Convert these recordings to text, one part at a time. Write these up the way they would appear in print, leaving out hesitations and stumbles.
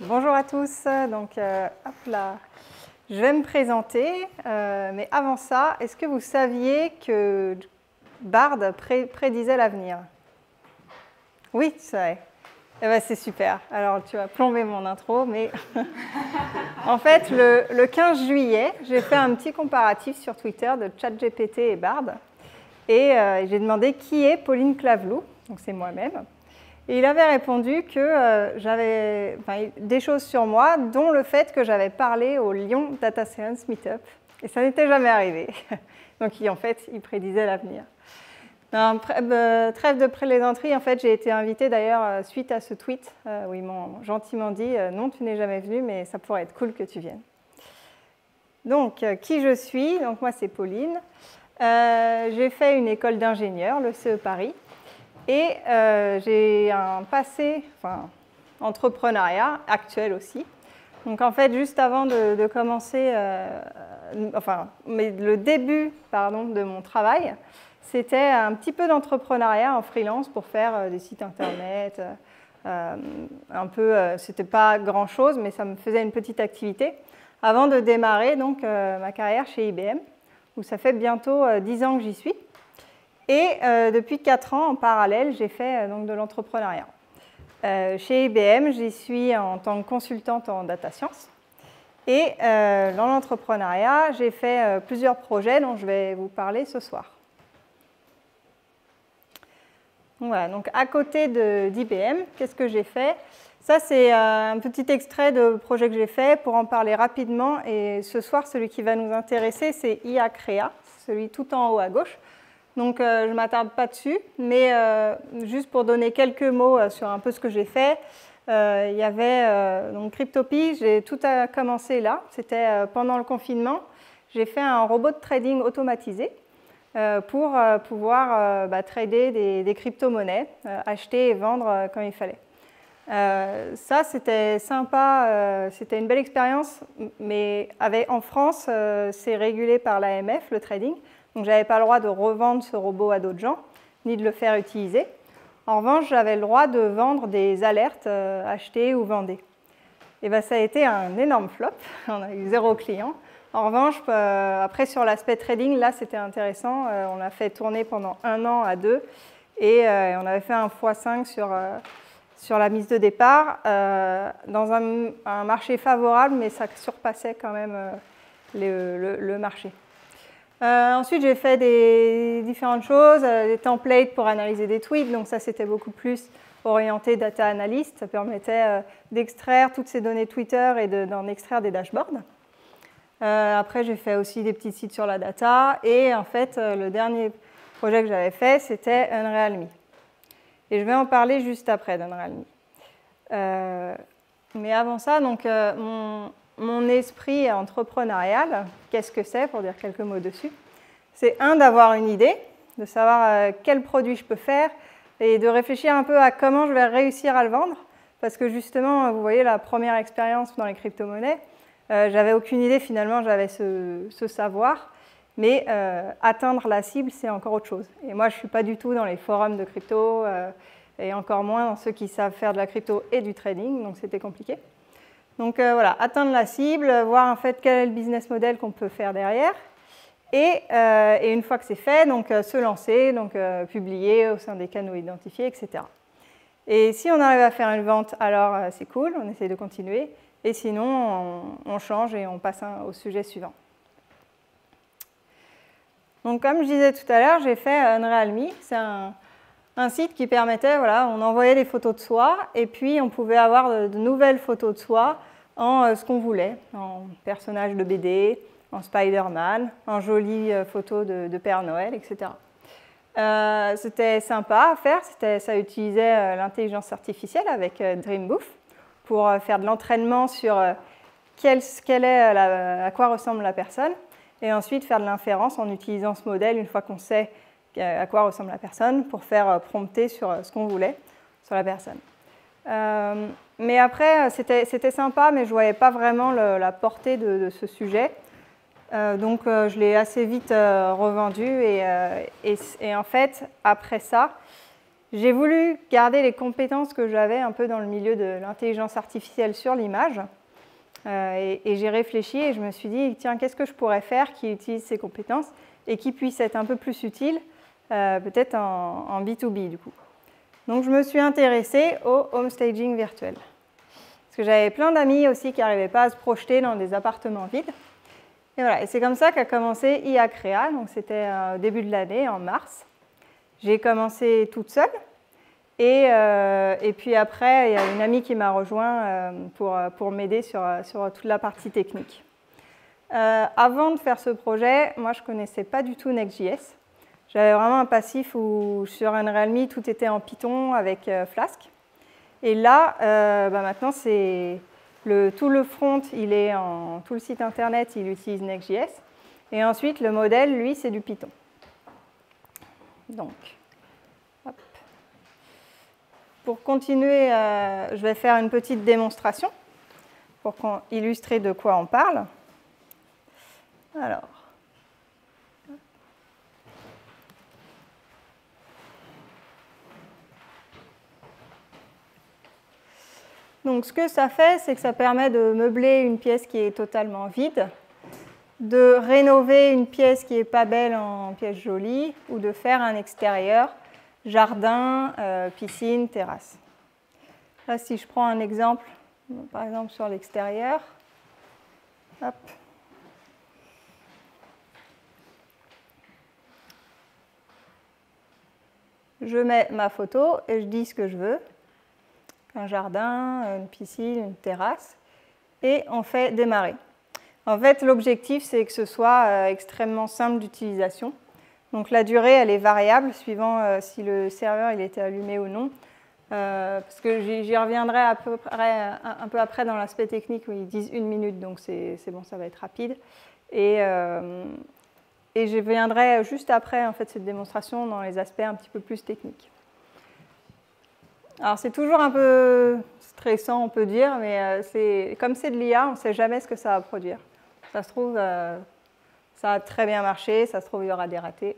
Bonjour à tous. Donc, hop là. Je vais me présenter, mais avant ça, est-ce que vous saviez que Bard prédisait l'avenir? Oui, c'est vrai. Eh ben, c'est super. Alors, tu vas plomber mon intro, mais en fait, le 15 juillet, j'ai fait un petit comparatif sur Twitter de ChatGPT et Bard, et j'ai demandé qui est Pauline Claveloux, donc c'est moi-même. Et il avait répondu que j'avais des choses sur moi, dont le fait que j'avais parlé au Lyon Data Science Meetup. Et ça n'était jamais arrivé. Donc en fait, il prédisait l'avenir. Trêve de plaisanterie, en fait, j'ai été invitée d'ailleurs suite à ce tweet où ils m'ont gentiment dit « Non, tu n'es jamais venue, mais ça pourrait être cool que tu viennes ». Donc, qui je suis? Donc moi, c'est Pauline. J'ai fait une école d'ingénieur, le CE Paris. Et j'ai un passé, entrepreneuriat actuel aussi. Donc en fait, juste avant de commencer, le début de mon travail, c'était un petit peu d'entrepreneuriat en freelance pour faire des sites internet. C'était pas grand-chose, mais ça me faisait une petite activité avant de démarrer donc ma carrière chez IBM, où ça fait bientôt 10 ans que j'y suis. Et depuis 4 ans, en parallèle, j'ai fait donc, de l'entrepreneuriat. Chez IBM, j'y suis en tant que consultante en data science. Et dans l'entrepreneuriat, j'ai fait plusieurs projets dont je vais vous parler ce soir. Donc, voilà, donc à côté d'IBM, qu'est-ce que j'ai fait? Ça, c'est un petit extrait de projet que j'ai fait pour en parler rapidement. Et ce soir, celui qui va nous intéresser, c'est IA Crea, celui tout en haut à gauche. Donc, je ne m'attarde pas dessus, mais juste pour donner quelques mots sur un peu ce que j'ai fait, il y avait donc Cryptopie, tout a commencé là, c'était pendant le confinement. J'ai fait un robot de trading automatisé pour pouvoir trader des crypto-monnaies, acheter et vendre comme il fallait. Ça, c'était sympa, c'était une belle expérience, mais en France, c'est régulé par l'AMF, le trading. Donc, je n'avais pas le droit de revendre ce robot à d'autres gens, ni de le faire utiliser. En revanche, j'avais le droit de vendre des alertes achetées ou vendées. Et bien, ça a été un énorme flop. On a eu 0 client. En revanche, après, sur l'aspect trading, là, c'était intéressant. On l'a fait tourner pendant 1 an à 2. Et on avait fait un x5 sur la mise de départ, dans un marché favorable, mais ça surpassait quand même le marché. Ensuite, j'ai fait différentes choses, des templates pour analyser des tweets, donc ça c'était beaucoup plus orienté data analyst, ça permettait d'extraire toutes ces données Twitter et d'en extraire des dashboards. Après, j'ai fait aussi des petits sites sur la data, et en fait, le dernier projet que j'avais fait, c'était Unreal Me. Et je vais en parler juste après d'Unreal Me. Mais avant ça, donc, mon esprit entrepreneurial, qu'est-ce que c'est, pour dire quelques mots dessus? C'est d'avoir une idée, de savoir quel produit je peux faire et de réfléchir un peu à comment je vais réussir à le vendre. Parce que justement, vous voyez, la première expérience dans les crypto-monnaies, j'avais aucune idée, finalement, j'avais ce savoir. Mais atteindre la cible, c'est encore autre chose. Et moi, je ne suis pas du tout dans les forums de crypto, et encore moins dans ceux qui savent faire de la crypto et du trading, donc c'était compliqué. Donc voilà, atteindre la cible, voir en fait quel est le business model qu'on peut faire derrière. Et une fois que c'est fait, donc se lancer, donc publier au sein des canaux identifiés, etc. Et si on arrive à faire une vente, alors c'est cool, on essaie de continuer. Et sinon, on change et on passe au sujet suivant. Donc comme je disais tout à l'heure, j'ai fait Unreal Me. C'est un site qui permettait, voilà, on envoyait des photos de soi et puis on pouvait avoir de nouvelles photos de soi en ce qu'on voulait, en personnage de BD, en Spider-Man, en jolie photo de Père Noël, etc. C'était sympa à faire, ça utilisait l'intelligence artificielle avec Dreambooth pour faire de l'entraînement sur à quoi ressemble la personne et ensuite faire de l'inférence en utilisant ce modèle une fois qu'on sait à quoi ressemble la personne pour faire prompter sur ce qu'on voulait sur la personne. Mais après, c'était sympa, mais je ne voyais pas vraiment la portée de ce sujet. Donc, je l'ai assez vite revendu. Et en fait, après ça, J'ai voulu garder les compétences que j'avais un peu dans le milieu de l'intelligence artificielle sur l'image. Et j'ai réfléchi et je me suis dit, tiens, qu'est-ce que je pourrais faire qui utilise ces compétences et qui puisse être un peu plus utile, peut-être en B2B du coup. Donc je me suis intéressée au home staging virtuel. Parce que j'avais plein d'amis aussi qui n'arrivaient pas à se projeter dans des appartements vides. Et voilà, et c'est comme ça qu'a commencé IA Créa, donc c'était au début de l'année, en mars. J'ai commencé toute seule. Et puis après, il y a une amie qui m'a rejoint pour m'aider sur toute la partie technique. Avant de faire ce projet, moi je ne connaissais pas du tout Next.js. J'avais vraiment un passif où sur Unrealme, tout était en Python avec Flask. Et là, maintenant, tout le front, tout le site internet, il utilise Next.js. Et ensuite, le modèle, lui, c'est du Python. Donc, hop. Pour continuer, je vais faire une petite démonstration pour illustrer de quoi on parle. Alors. Donc, ce que ça fait, c'est que ça permet de meubler une pièce qui est totalement vide, de rénover une pièce qui n'est pas belle en pièce jolie, ou de faire un extérieur, jardin, piscine, terrasse. Là, si je prends un exemple, par exemple sur l'extérieur, hop. Je mets ma photo et je dis ce que je veux. Un jardin, une piscine, une terrasse. Et on fait démarrer. En fait, l'objectif, c'est que ce soit extrêmement simple d'utilisation. Donc la durée, elle est variable suivant si le serveur il était allumé ou non. Parce que j'y reviendrai un peu après dans l'aspect technique où ils disent 1 minute, donc c'est bon, ça va être rapide. Et je viendrai juste après en fait, cette démonstration dans les aspects un petit peu plus techniques. Alors c'est toujours un peu stressant, on peut dire, mais comme c'est de l'IA, on ne sait jamais ce que ça va produire. Ça se trouve, ça a très bien marché, ça se trouve, il y aura des ratés.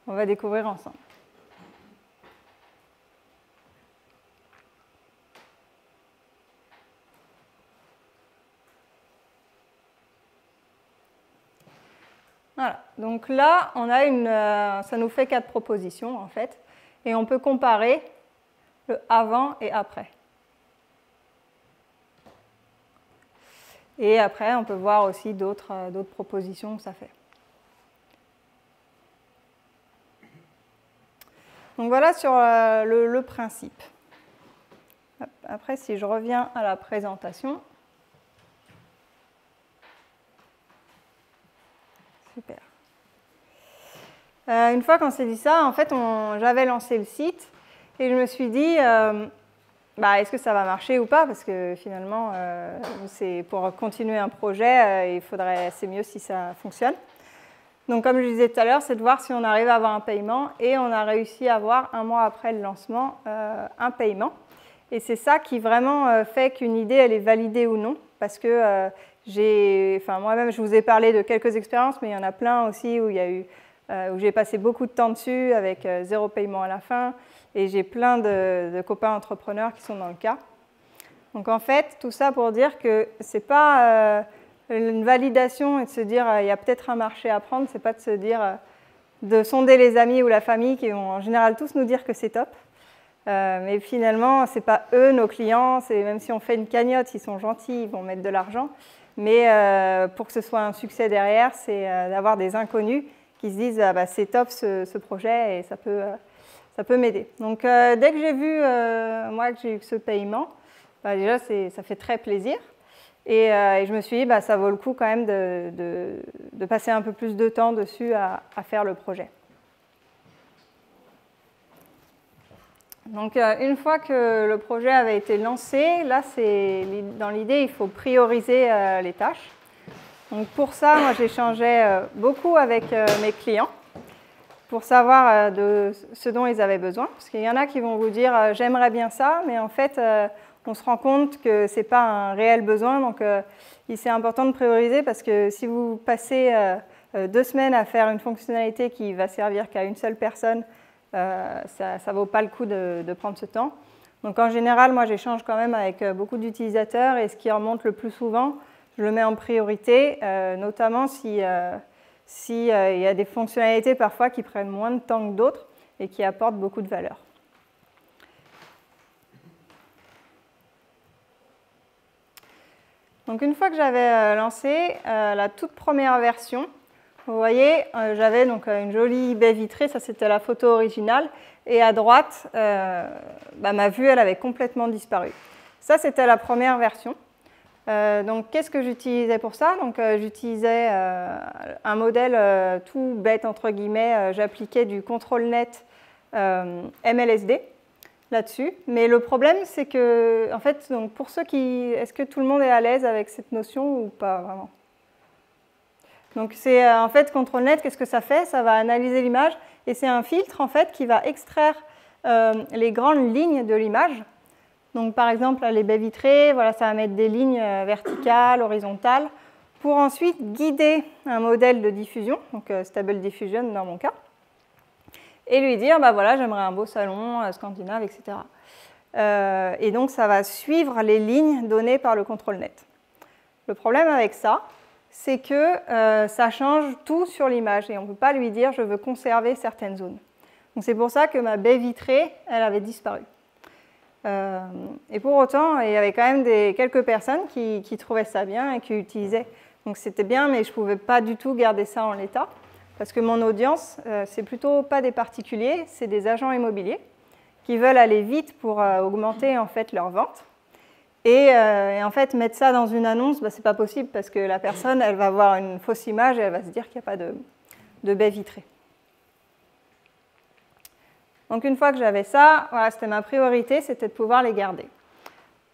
On va découvrir ensemble. Voilà, donc là, on a ça nous fait 4 propositions en fait, et on peut comparer le avant et après. Et après, on peut voir aussi d'autres propositions que ça fait. Donc voilà sur le principe. Après, si je reviens à la présentation. Super. Une fois qu'on s'est dit ça, en fait, j'avais lancé le site et je me suis dit, est-ce que ça va marcher ou pas? Parce que finalement, pour continuer un projet, c'est mieux si ça fonctionne. Donc, comme je disais tout à l'heure, c'est de voir si on arrive à avoir un paiement et on a réussi à avoir 1 mois après le lancement un paiement. Et c'est ça qui vraiment fait qu'une idée, elle est validée ou non, parce que moi-même, je vous ai parlé de quelques expériences, mais il y en a plein aussi où j'ai passé beaucoup de temps dessus avec 0 paiement à la fin. Et j'ai plein de copains entrepreneurs qui sont dans le cas. Donc en fait, tout ça pour dire que ce n'est pas une validation et de se dire il y a peut-être un marché à prendre, ce n'est pas de se dire de sonder les amis ou la famille qui vont en général tous nous dire que c'est top. Mais finalement, ce n'est pas eux nos clients, même si on fait une cagnotte, ils sont gentils, ils vont mettre de l'argent. Mais pour que ce soit un succès derrière, c'est d'avoir des inconnus qui se disent c'est top ce projet et ça peut m'aider. Donc dès que j'ai vu, moi, que j'ai eu ce paiement, déjà ça fait très plaisir. Et je me suis dit, ça vaut le coup quand même de passer un peu plus de temps dessus à faire le projet. Donc une fois que le projet avait été lancé, là, dans l'idée, il faut prioriser les tâches. Donc pour ça, moi, j'échangeais beaucoup avec mes clients pour savoir de ce dont ils avaient besoin. Parce qu'il y en a qui vont vous dire « j'aimerais bien ça », mais en fait, on se rend compte que ce n'est pas un réel besoin. Donc c'est important de prioriser parce que si vous passez 2 semaines à faire une fonctionnalité qui va servir qu'à une seule personne, ça ne vaut pas le coup de prendre ce temps. Donc en général, moi j'échange quand même avec beaucoup d'utilisateurs et ce qui remonte le plus souvent, je le mets en priorité, notamment s'il y a des fonctionnalités parfois qui prennent moins de temps que d'autres et qui apportent beaucoup de valeur. Donc une fois que j'avais lancé la toute première version, vous voyez, j'avais donc une jolie baie vitrée, ça c'était la photo originale, et à droite, ma vue elle avait complètement disparu. Ça c'était la première version. Donc qu'est-ce que j'utilisais pour ça? Donc j'utilisais un modèle tout bête entre guillemets, j'appliquais du ControlNet MLSD là-dessus. Mais le problème c'est que, en fait, donc pour ceux qui, est-ce que tout le monde est à l'aise avec cette notion ou pas vraiment? Donc c'est en fait ControlNet, qu'est-ce que ça fait? Ça va analyser l'image et c'est un filtre en fait qui va extraire les grandes lignes de l'image. Donc par exemple les baies vitrées, voilà, ça va mettre des lignes verticales, horizontales, pour ensuite guider un modèle de diffusion, donc Stable Diffusion dans mon cas, et lui dire bah voilà, j'aimerais un beau salon scandinave, etc. Et donc ça va suivre les lignes données par le ControlNet. Le problème avec ça, c'est que ça change tout sur l'image et on ne peut pas lui dire je veux conserver certaines zones. Donc c'est pour ça que ma baie vitrée, elle avait disparu. Et pour autant, il y avait quand même quelques personnes qui trouvaient ça bien et qui utilisaient. Donc c'était bien, mais je ne pouvais pas du tout garder ça en l'état parce que mon audience, c'est plutôt pas des particuliers, c'est des agents immobiliers qui veulent aller vite pour augmenter en fait leurs ventes. Et en fait, mettre ça dans une annonce, bah, ce n'est pas possible parce que la personne, elle va voir une fausse image et elle va se dire qu'il n'y a pas de baie vitrée. Donc une fois que j'avais ça, voilà, c'était ma priorité, c'était de pouvoir les garder.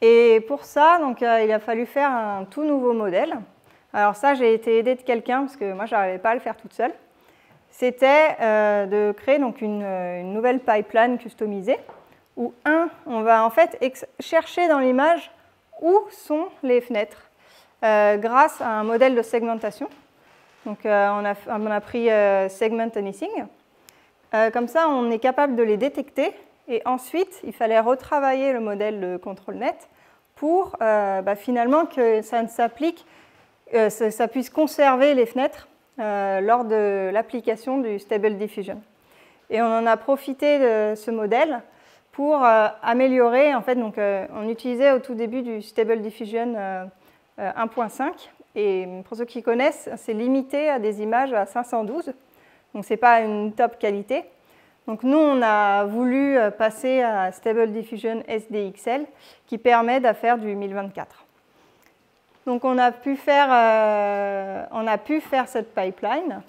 Et pour ça, donc, il a fallu faire un tout nouveau modèle. Alors ça, j'ai été aidée de quelqu'un parce que moi, je n'arrivais pas à le faire toute seule. C'était de créer donc, une nouvelle pipeline customisée où, on va en fait chercher dans l'image où sont les fenêtres grâce à un modèle de segmentation. Donc, on a pris Segment Anything. Comme ça, on est capable de les détecter. Et ensuite, il fallait retravailler le modèle de ControlNet pour finalement que ça ne s'applique, ça puisse conserver les fenêtres lors de l'application du Stable Diffusion. Et on en a profité de ce modèle pour améliorer, en fait, donc, on utilisait au tout début du Stable Diffusion 1.5, et pour ceux qui connaissent, c'est limité à des images à 512, donc ce n'est pas une top qualité. Donc nous, on a voulu passer à Stable Diffusion SDXL, qui permet de faire du 1024. Donc on a pu faire cette pipeline.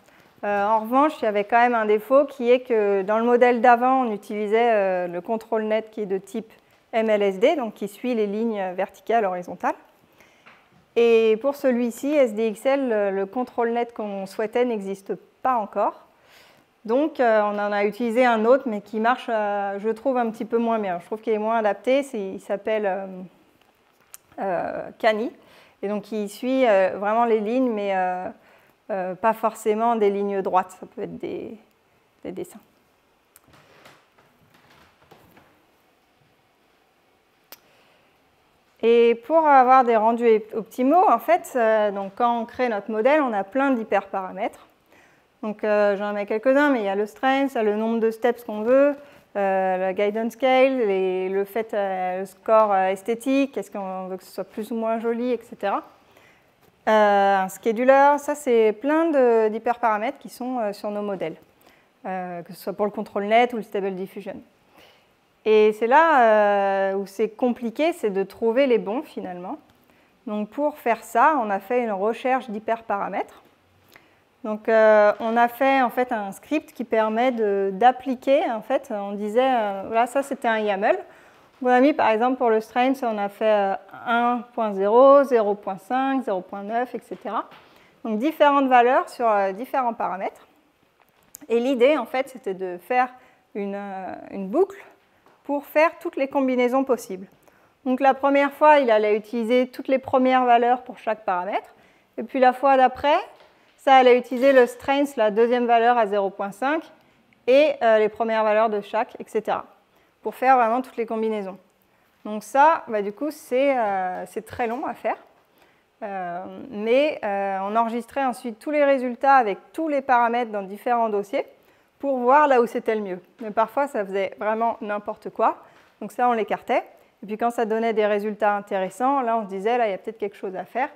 En revanche, il y avait quand même un défaut qui est que dans le modèle d'avant, on utilisait le ControlNet qui est de type MLSD, donc qui suit les lignes verticales, horizontales. Et pour celui-ci, SDXL, le ControlNet qu'on souhaitait n'existe pas encore. Donc on en a utilisé un autre, mais qui marche, je trouve, un petit peu moins bien. Je trouve qu'il est moins adapté, il s'appelle Cani. Et donc il suit vraiment les lignes, mais pas forcément des lignes droites, ça peut être des dessins. Et pour avoir des rendus optimaux, en fait, donc quand on crée notre modèle, on a plein d'hyperparamètres. Donc j'en mets quelques-uns, mais il y a le strength, le nombre de steps qu'on veut, la guidance scale, le score esthétique, est-ce qu'on veut que ce soit plus ou moins joli, etc. Un scheduler, ça c'est plein d'hyperparamètres qui sont sur nos modèles, que ce soit pour le ControlNet ou le Stable Diffusion. Et c'est là où c'est compliqué, c'est de trouver les bons finalement. Donc pour faire ça, on a fait une recherche d'hyperparamètres. Donc on a fait en fait un script qui permet d'appliquer, en fait, on disait, voilà, ça c'était un YAML. On a mis par exemple pour le strength, on a fait 1.0, 0.5, 0.9, etc. Donc différentes valeurs sur différents paramètres. Et l'idée en fait c'était de faire une boucle pour faire toutes les combinaisons possibles. Donc la première fois, il allait utiliser toutes les premières valeurs pour chaque paramètre. Et puis la fois d'après, ça allait utiliser le strength, la deuxième valeur à 0.5, et les premières valeurs de chaque, etc. pour faire vraiment toutes les combinaisons. Donc ça, du coup, c'est très long à faire. Mais on enregistrait ensuite tous les résultats avec tous les paramètres dans différents dossiers pour voir là où c'était le mieux. Mais parfois, ça faisait vraiment n'importe quoi. Donc ça, on l'écartait. Et puis quand ça donnait des résultats intéressants, là, on se disait, là, il y a peut-être quelque chose à faire.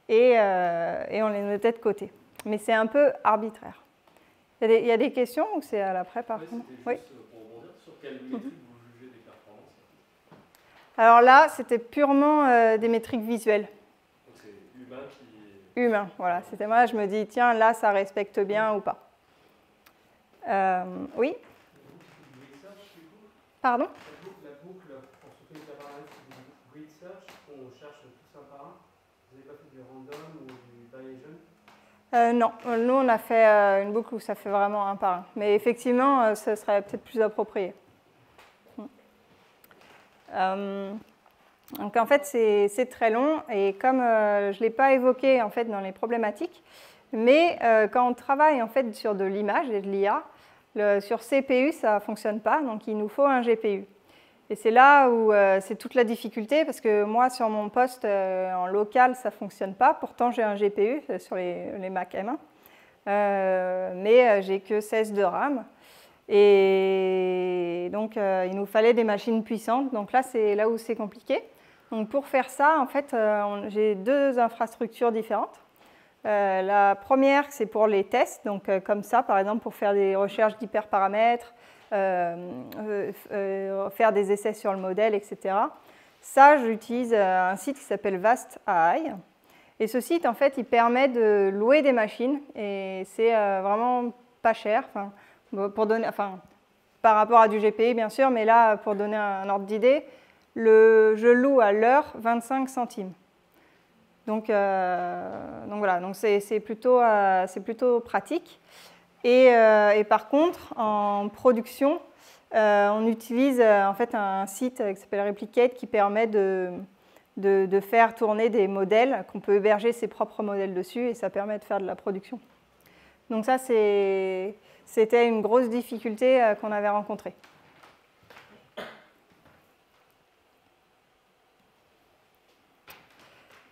Et on les mettait de côté. Mais c'est un peu arbitraire. Il y a des questions ou c'est à l'après, par contre? Oui. Pour rebondir, sur quelle métrique vous jugez des performances? Alors là, c'était purement des métriques visuelles. Donc c'est humain qui... Humain, voilà. C'était moi, je me dis, tiens, là, ça respecte bien ou pas. Oui. Pardon? La boucle, pour ce qui est paramètres, c'est du grid search, on cherche tous un par un. Vous n'avez pas fait du random ou du Bayesian? Non, nous, on a fait une boucle où ça fait vraiment un par un. Mais effectivement, ce serait peut-être plus approprié. Donc en fait, c'est très long. Et comme je ne l'ai pas évoqué en fait, dans les problématiques, mais quand on travaille en fait, sur de l'image et de l'IA, sur CPU, ça ne fonctionne pas, donc il nous faut un GPU. Et c'est là où c'est toute la difficulté, parce que moi, sur mon poste en local, ça ne fonctionne pas. Pourtant, j'ai un GPU sur les Mac M1, mais j'ai que 16 de RAM. Et donc, il nous fallait des machines puissantes. Donc là, c'est là où c'est compliqué. Donc pour faire ça, en fait, j'ai deux infrastructures différentes. La première, c'est pour les tests, donc comme ça, par exemple, pour faire des recherches d'hyperparamètres, faire des essais sur le modèle, etc. Ça, j'utilise un site qui s'appelle VastAI. Et ce site, en fait, il permet de louer des machines, et c'est vraiment pas cher, pour donner, par rapport à du GPU, bien sûr, mais là, pour donner un ordre d'idée, je loue à l'heure 25 centimes. Donc voilà, donc c'est plutôt pratique. Et par contre, en production, on utilise en fait un site qui s'appelle Replicate qui permet de faire tourner des modèles, qu'on peut héberger ses propres modèles dessus, et ça permet de faire de la production. Donc ça, c'était une grosse difficulté qu'on avait rencontrée.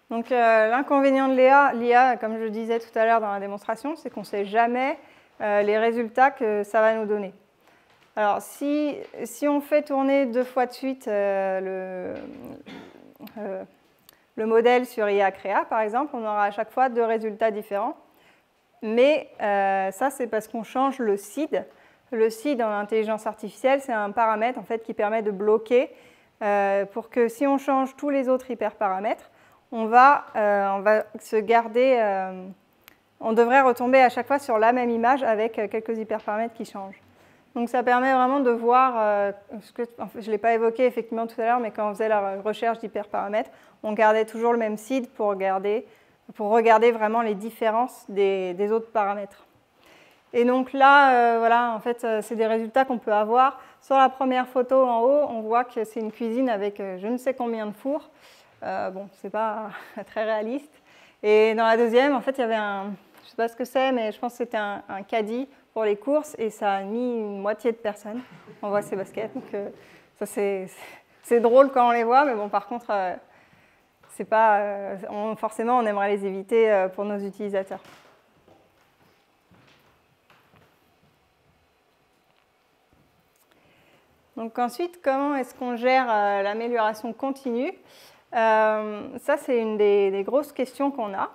Donc l'inconvénient de l'IA, comme je le disais tout à l'heure dans la démonstration, c'est qu'on ne sait jamais les résultats que ça va nous donner. Alors si on fait tourner 2 fois de suite le modèle sur IA Créa, par exemple, on aura à chaque fois 2 résultats différents. Mais ça, c'est parce qu'on change le seed. Le seed en intelligence artificielle, c'est un paramètre en fait, qui permet de bloquer pour que si on change tous les autres hyperparamètres, on va se garder, on devrait retomber à chaque fois sur la même image avec quelques hyperparamètres qui changent. Donc ça permet vraiment de voir, je ne l'ai pas évoqué effectivement tout à l'heure, mais quand on faisait la recherche d'hyperparamètres, on gardait toujours le même seed pour regarder vraiment les différences des autres paramètres. Et donc là, voilà, en fait, c'est des résultats qu'on peut avoir. Sur la première photo en haut, on voit que c'est une cuisine avec je ne sais combien de fours. Bon, c'est pas très réaliste. Et dans la deuxième, en fait, il y avait je ne sais pas ce que c'est, mais je pense que c'était un caddie pour les courses, et ça a mis une moitié de personnes. On voit ces baskets, donc ça c'est drôle quand on les voit, mais bon, par contre, c'est pas, forcément, on aimerait les éviter pour nos utilisateurs. Donc ensuite, comment est-ce qu'on gère l'amélioration continue? Ça, c'est une des grosses questions qu'on a.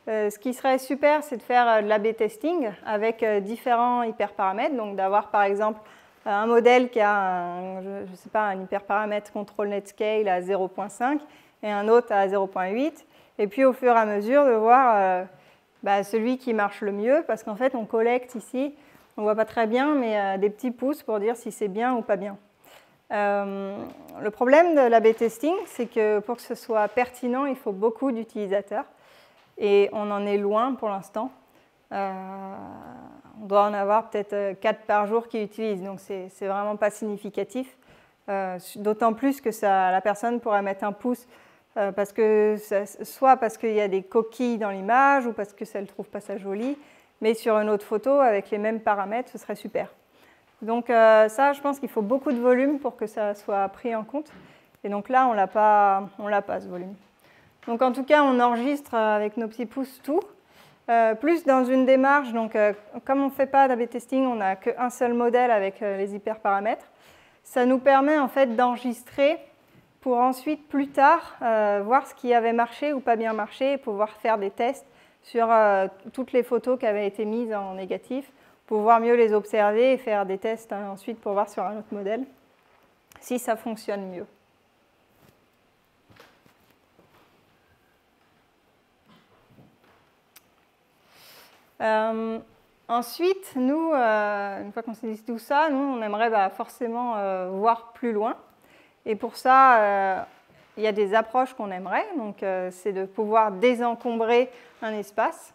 Ce qui serait super, c'est de faire de l'A/B testing avec différents hyperparamètres. Donc d'avoir par exemple un modèle qui a je sais pas, un hyperparamètre control net scale à 0.5 et un autre à 0.8. Et puis au fur et à mesure de voir celui qui marche le mieux, parce qu'en fait on collecte ici, on ne voit pas très bien, mais des petits pouces pour dire si c'est bien ou pas bien. Le problème de l'A/B testing, c'est que pour que ce soit pertinent, il faut beaucoup d'utilisateurs. Et on en est loin pour l'instant. On doit en avoir peut-être 4 par jour qui utilisent, donc c'est vraiment pas significatif. D'autant plus que la personne pourrait mettre un pouce soit parce qu'il y a des coquilles dans l'image ou parce qu'elle ne trouve pas ça joli, mais sur une autre photo avec les mêmes paramètres, ce serait super. Donc ça, je pense qu'il faut beaucoup de volume pour que ça soit pris en compte. Et donc là, on l'a pas ce volume. Donc en tout cas, on enregistre avec nos petits pouces tout. Plus dans une démarche, donc comme on ne fait pas d'A/B testing, on n'a qu'un seul modèle avec les hyperparamètres. Ça nous permet en fait d'enregistrer pour ensuite, plus tard, voir ce qui avait marché ou pas bien marché et pouvoir faire des tests sur toutes les photos qui avaient été mises en négatif, pouvoir mieux les observer et faire des tests ensuite pour voir sur un autre modèle si ça fonctionne mieux. Ensuite, nous, une fois qu'on s'est dit tout ça, nous, on aimerait forcément voir plus loin. Et pour ça, il y a des approches qu'on aimerait. Donc, c'est de pouvoir désencombrer un espace.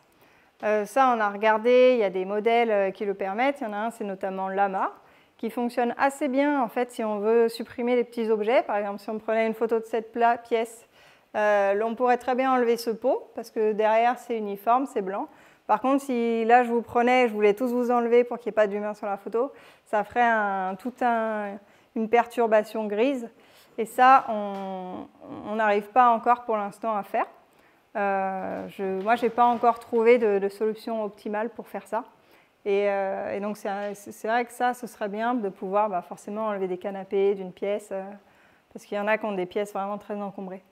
Ça, on a regardé, il y a des modèles qui le permettent. Il y en a un, c'est notamment Llama, qui fonctionne assez bien en fait si on veut supprimer les petits objets. Par exemple, si on prenait une photo de cette pièce, on pourrait très bien enlever ce pot, parce que derrière, c'est uniforme, c'est blanc. Par contre, si là, je voulais tous vous enlever pour qu'il n'y ait pas d'humain sur la photo, ça ferait une perturbation grise. Et ça, on n'arrive pas encore pour l'instant à faire. Moi, je n'ai pas encore trouvé de solution optimale pour faire ça. Et donc, c'est vrai que ça, ce serait bien de pouvoir forcément enlever des canapés d'une pièce, parce qu'il y en a qui ont des pièces vraiment très encombrées.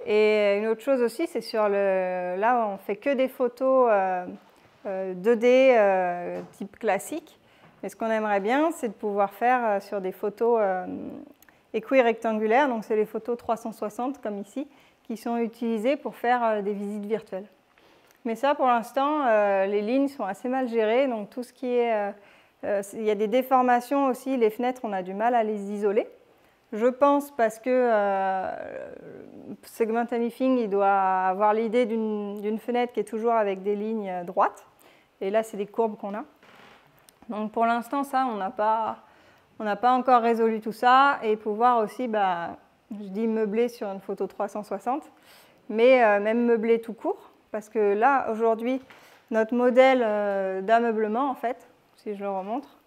Et une autre chose aussi, c'est là, on ne fait que des photos 2D type classique. Mais ce qu'on aimerait bien, c'est de pouvoir faire sur des photos équirectangulaires, donc c'est les photos 360 comme ici, qui sont utilisées pour faire des visites virtuelles. Mais ça, pour l'instant, les lignes sont assez mal gérées, donc tout ce qui est... il y a des déformations aussi, les fenêtres, on a du mal à les isoler. Je pense parce que Segment Anything, il doit avoir l'idée d'une fenêtre qui est toujours avec des lignes droites. Et là, c'est des courbes qu'on a. Donc pour l'instant, ça, on n'a pas encore résolu tout ça. Et pouvoir aussi, je dis meubler sur une photo 360, mais même meubler tout court. Parce que là, aujourd'hui, notre modèle d'ameublement, en fait, si je le remontre,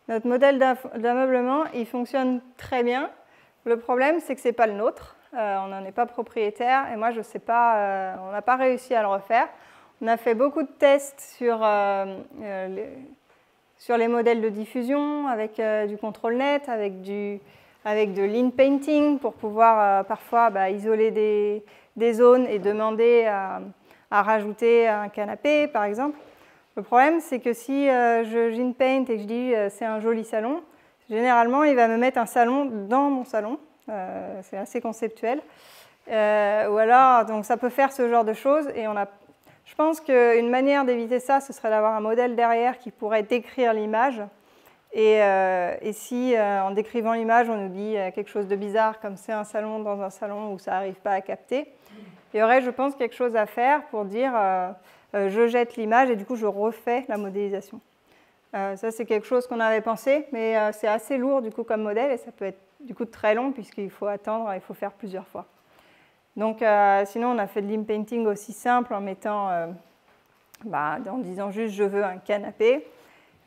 notre modèle d'ameublement, il fonctionne très bien. Le problème, c'est que ce n'est pas le nôtre. On n'en est pas propriétaire. Et moi, je ne sais pas, on n'a pas réussi à le refaire. On a fait beaucoup de tests sur les modèles de diffusion, avec du contrôle net, avec de lean painting pour pouvoir parfois isoler des zones et demander à rajouter un canapé, par exemple. Le problème, c'est que si je lean paint et que je dis c'est un joli salon, généralement, il va me mettre un salon dans mon salon. C'est assez conceptuel. Ou alors, donc ça peut faire ce genre de choses. Et je pense qu'une manière d'éviter ça, ce serait d'avoir un modèle derrière qui pourrait décrire l'image. Et si, en décrivant l'image, on nous dit quelque chose de bizarre, comme c'est un salon dans un salon où ça n'arrive pas à capter, il y aurait, je pense, quelque chose à faire pour dire je jette l'image et du coup, je refais la modélisation. Ça, c'est quelque chose qu'on avait pensé, mais c'est assez lourd du coup comme modèle et ça peut être du coup très long puisqu'il faut attendre, il faut faire plusieurs fois. Donc, sinon, on a fait de l'im painting aussi simple en mettant, en disant juste je veux un canapé,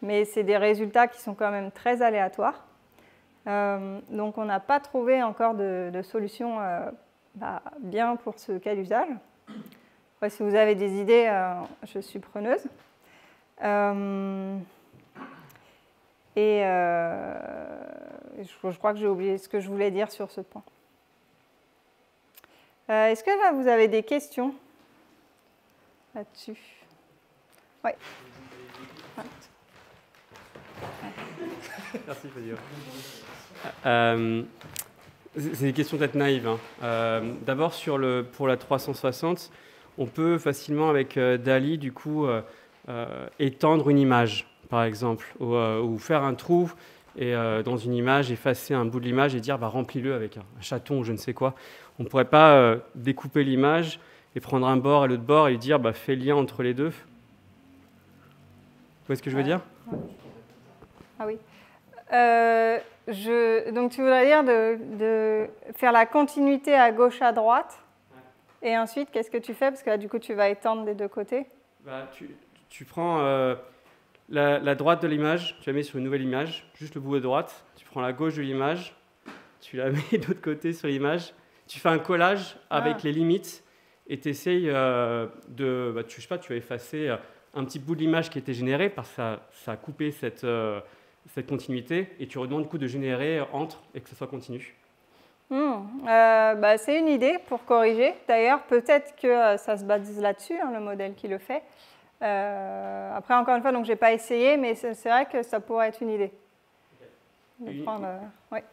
mais c'est des résultats qui sont quand même très aléatoires. Donc, on n'a pas trouvé encore de solution bien pour ce cas d'usage. Ouais, si vous avez des idées, je suis preneuse. Et je crois que j'ai oublié ce que je voulais dire sur ce point. Est-ce que là, vous avez des questions là-dessus? Oui. Merci, Fabio. C'est des questions peut-être naïves. D'abord, pour la 360, on peut facilement, avec DALL-E, du coup, étendre une image, par exemple, ou faire un trou et dans une image, effacer un bout de l'image et dire remplis-le avec un chaton ou je ne sais quoi. On ne pourrait pas découper l'image et prendre un bord et l'autre bord et dire fais lien entre les deux. Vous voyez ce que je veux dire? Ah oui. Donc tu voudrais dire de faire la continuité à gauche à droite Et ensuite, qu'est-ce que tu fais? Parce que là, du coup, tu vas étendre des deux côtés. Bah, tu prends la droite de l'image, tu la mets sur une nouvelle image, juste le bout de droite. Tu prends la gauche de l'image, tu la mets de l'autre côté sur l'image. Tu fais un collage avec les limites et tu essayes de... Bah, je sais pas, tu vas effacer un petit bout de l'image qui était généré parce que ça a coupé cette continuité et tu redemandes du coup de générer entre et que ce soit continu. Bah, c'est une idée pour corriger. D'ailleurs, peut-être que ça se base là-dessus, hein, le modèle qui le fait. Après, encore une fois, je n'ai pas essayé, mais c'est vrai que ça pourrait être une idée.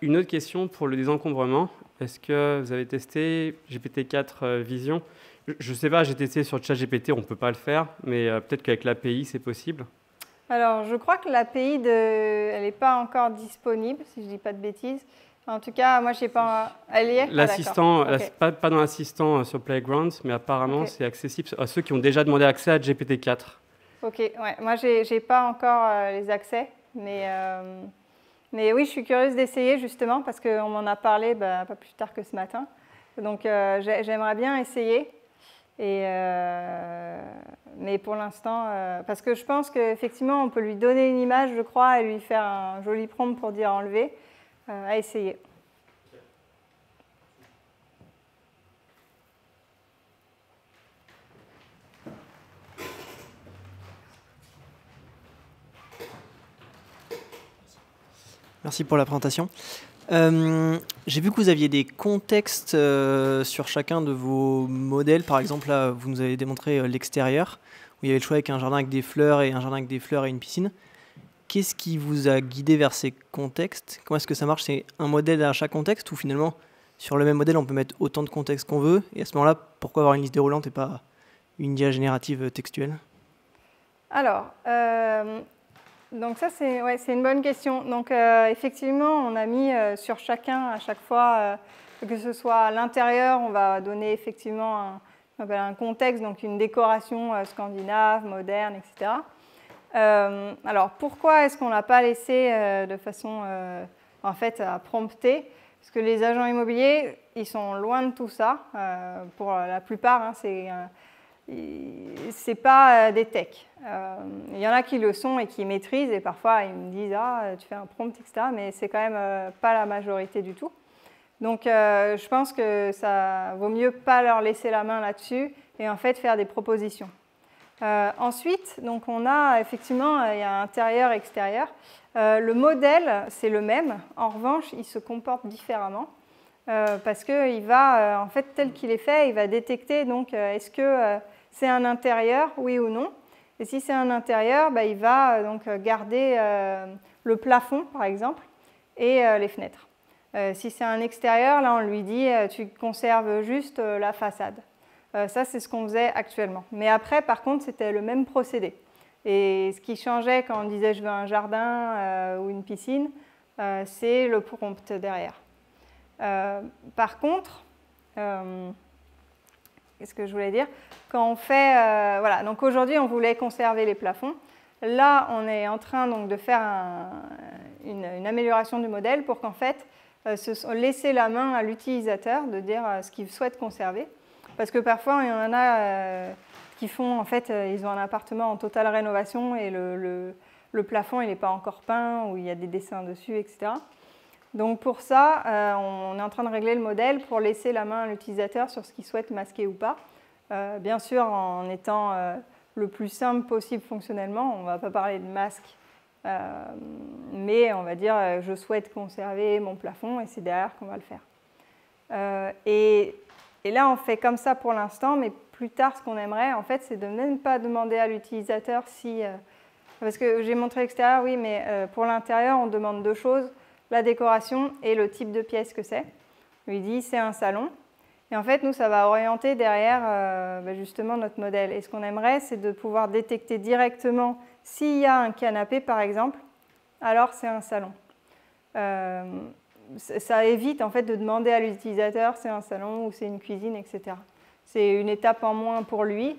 Une autre question pour le désencombrement. Est-ce que vous avez testé GPT-4 Vision? Je ne sais pas, j'ai testé sur ChatGPT, on ne peut pas le faire, mais peut-être qu'avec l'API, c'est possible. Alors, je crois que l'API, elle n'est pas encore disponible, si je ne dis pas de bêtises. En tout cas, moi, je ne sais pas. Elle y est? L'assistant, pas dans l'assistant sur Playground, mais apparemment, c'est accessible à ceux qui ont déjà demandé accès à GPT-4. Ok, ouais. Moi, je n'ai pas encore les accès, mais oui, je suis curieuse d'essayer justement parce qu'on m'en a parlé pas plus tard que ce matin. Donc, j'aimerais bien essayer. Mais pour l'instant, parce que je pense qu'effectivement, on peut lui donner une image, je crois, et lui faire un joli prompt pour dire enlever, à essayer. Merci pour la présentation. J'ai vu que vous aviez des contextes sur chacun de vos modèles. Par exemple, là, vous nous avez démontré l'extérieur, où il y avait le choix avec un jardin avec des fleurs et un jardin avec des fleurs et une piscine. Qu'est-ce qui vous a guidé vers ces contextes? Comment est-ce que ça marche? C'est un modèle à chaque contexte ou finalement, sur le même modèle, on peut mettre autant de contextes qu'on veut? Et à ce moment-là, pourquoi avoir une liste déroulante et pas une IA générative textuelle? Alors, donc ça, c'est une bonne question. Donc, effectivement, on a mis sur chacun, à chaque fois, que ce soit à l'intérieur, on va donner effectivement un contexte, donc une décoration scandinave, moderne, etc. Alors, pourquoi est-ce qu'on ne l'a pas laissé de façon, en fait, à prompter? Parce que les agents immobiliers, ils sont loin de tout ça. Pour la plupart, hein, c'est pas des techs. Il y en a qui le sont et qui maîtrisent, et parfois ils me disent « Ah, tu fais un prompt, etc. » Mais c'est quand même pas la majorité du tout. Donc, je pense que ça vaut mieux pas leur laisser la main là-dessus et en fait faire des propositions. Ensuite, donc on a effectivement, il y a intérieur, extérieur. Le modèle, c'est le même. En revanche, il se comporte différemment parce qu'il va, en fait, tel qu'il est fait, il va détecter donc est-ce que c'est un intérieur, oui ou non. Et si c'est un intérieur, il va donc garder le plafond, par exemple, et les fenêtres. Si c'est un extérieur, là, on lui dit tu conserves juste la façade. Ça, c'est ce qu'on faisait actuellement. Mais après, par contre, c'était le même procédé. Et ce qui changeait quand on disait je veux un jardin ou une piscine, c'est le prompt derrière. Par contre, qu'est-ce que je voulais dire? Quand on fait, voilà, donc aujourd'hui, on voulait conserver les plafonds. Là, on est en train donc, de faire une amélioration du modèle pour qu'en fait, laisser la main à l'utilisateur de dire ce qu'il souhaite conserver. Parce que parfois, il y en a qui font, en fait, ils ont un appartement en totale rénovation et le plafond, il n'est pas encore peint ou il y a des dessins dessus, etc. Donc pour ça, on est en train de régler le modèle pour laisser la main à l'utilisateur sur ce qu'il souhaite masquer ou pas. Bien sûr, en étant le plus simple possible fonctionnellement, on ne va pas parler de masque, mais on va dire je souhaite conserver mon plafond et c'est derrière qu'on va le faire. Et là, on fait comme ça pour l'instant, mais plus tard, ce qu'on aimerait, en fait, c'est de même pas demander à l'utilisateur si... parce que j'ai montré l'extérieur, oui, mais pour l'intérieur, on demande deux choses, la décoration et le type de pièce que c'est. On lui dit, c'est un salon. Et en fait, nous, ça va orienter derrière justement notre modèle. Et ce qu'on aimerait, c'est de pouvoir détecter directement s'il y a un canapé, par exemple, alors c'est un salon. Ça évite en fait de demander à l'utilisateur c'est un salon ou c'est une cuisine, etc. C'est une étape en moins pour lui.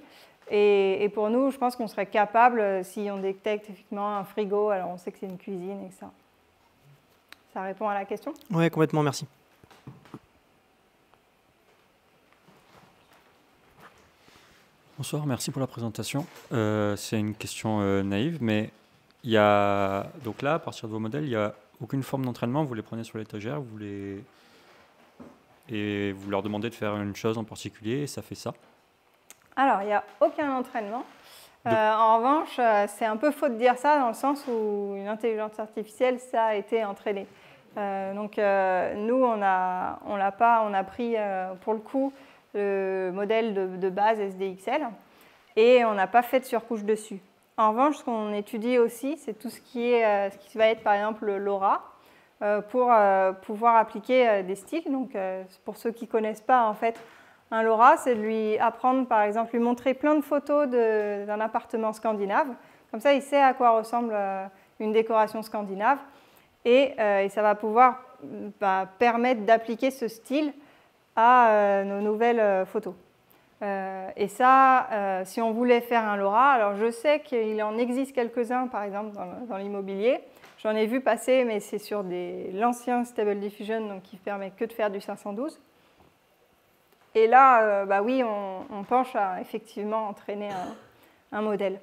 Et pour nous, je pense qu'on serait capable, si on détecte effectivement un frigo, alors on sait que c'est une cuisine, etc. Ça répond à la question? Oui, complètement, merci. Bonsoir, merci pour la présentation. C'est une question naïve, mais il y a donc là, à partir de vos modèles, il n'y a aucune forme d'entraînement. Vous les prenez sur l'étagère, et vous leur demandez de faire une chose en particulier, et ça fait ça. Alors, il n'y a aucun entraînement. En revanche, c'est un peu faux de dire ça dans le sens où une intelligence artificielle, ça a été entraîné. Nous, on a pris pour le coup le modèle de base SDXL et on n'a pas fait de surcouche dessus. En revanche, ce qu'on étudie aussi, c'est tout ce qui va être par exemple LoRa pour pouvoir appliquer des styles. Donc, pour ceux qui ne connaissent pas, en fait, un LoRa, c'est de lui apprendre, par exemple, lui montrer plein de photos d'un appartement scandinave. Comme ça, il sait à quoi ressemble une décoration scandinave. Et ça va pouvoir permettre d'appliquer ce style à nos nouvelles photos. Et ça, si on voulait faire un LoRa, alors je sais qu'il en existe quelques-uns, par exemple, dans l'immobilier. J'en ai vu passer, mais c'est sur l'ancien Stable Diffusion, donc qui ne permet que de faire du 512. Et là, oui, on penche à effectivement entraîner un modèle.